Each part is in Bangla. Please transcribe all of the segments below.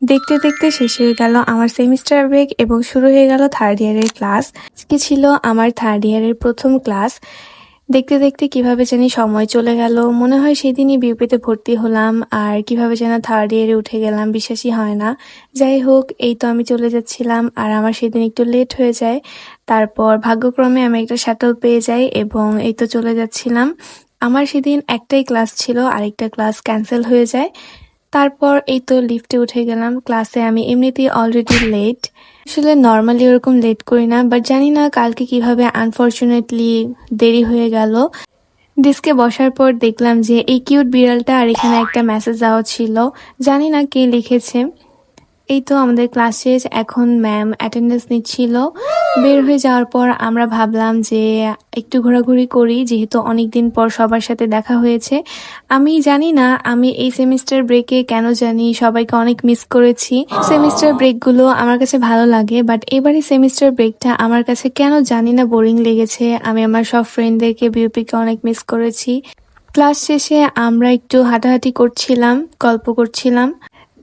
দেখতে দেখতে শেষ হয়ে গেল আমার সেমিস্টার ব্রেক এবং শুরু হয়ে গেল থার্ড ইয়ারের ক্লাস। আজকে ছিল আমার থার্ড ইয়ারের প্রথম ক্লাস। দেখতে দেখতে কিভাবে জানি সময় চলে গেল, মনে হয় সেদিনই বিউপিতে ভর্তি হলাম আর কিভাবে যেন থার্ড ইয়ারে উঠে গেলাম, বিশ্বাসই হয় না। যাই হোক, এই তো আমি চলে যাচ্ছিলাম আর আমার সেদিন একটু লেট হয়ে যায়। তারপর ভাগ্যক্রমে আমি একটা শাটল পেয়ে যাই এবং এই তো চলে যাচ্ছিলাম। আমার সেদিন একটাই ক্লাস ছিল, আরেকটা ক্লাস ক্যান্সেল হয়ে যায়। তারপর এই তো লিফটে উঠে গেলাম ক্লাসে। আমি এমনিতেই অলরেডি লেট, আসলে নর্মালি ওরকম লেট করি না, বাট জানি না কালকে কিভাবে আনফরচুনেটলি দেরি হয়ে গেল। ডেস্কে বসার পর দেখলাম যে এই কিউট বিড়ালটা আর এখানে একটা মেসেজ দেওয়া ছিল, জানি না কে লিখেছে। এই তো আমাদের ক্লাস শেষ, এখন ম্যাম অ্যাটেন্ডেন্স নিচ্ছিল। বের হয়ে যাওয়ার পর আমরা ভাবলাম যে একটু ঘোরাঘুরি করি, যেহেতু অনেকদিন পর সবার সাথে দেখা হয়েছে। আমি জানি না আমি এই সেমিস্টার ব্রেকে কেন জানি সবাইকে অনেক মিস করেছি। সেমিস্টার ব্রেকগুলো আমার কাছে ভালো লাগে, বাট এবারে সেমিস্টার ব্রেকটা আমার কাছে কেন জানি না বোরিং লেগেছে। আমি আমার সব ফ্রেন্ডদেরকে বিউপিকে অনেক মিস করেছি। ক্লাস শেষে আমরা একটু হাঁটাহাঁটি করছিলাম, গল্প করছিলাম।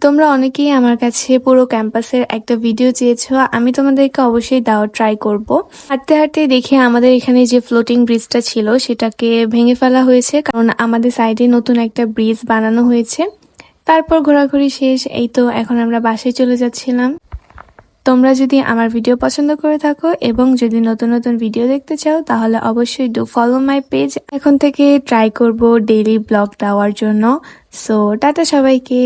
তোমরা অনেকেই আমার কাছে পুরো ক্যাম্পাসের একটা ভিডিও চেয়েছো, আমি তোমাদেরকে অবশ্যই দেওয়ার ট্রাই করব। হাঁটতে হাঁটতে দেখে আমাদের এখানে যে ফ্লোটিং ব্রিজটা ছিল সেটাকে ভেঙে ফেলা হয়েছে, কারণ আমাদের সাইডে নতুন একটা ব্রিজ বানানো হয়েছে। তারপর ঘোরাঘুরি শেষ, এই তো এখন আমরা বাসায় চলে যাচ্ছিলাম। তোমরা যদি আমার ভিডিও পছন্দ করে থাকো এবং যদি নতুন নতুন ভিডিও দেখতে চাও, তাহলে অবশ্যই ডু ফলো মাই পেজ। এখন থেকে ট্রাই করব ডেইলি ব্লগ দেওয়ার জন্য। সো টাটা সবাইকে।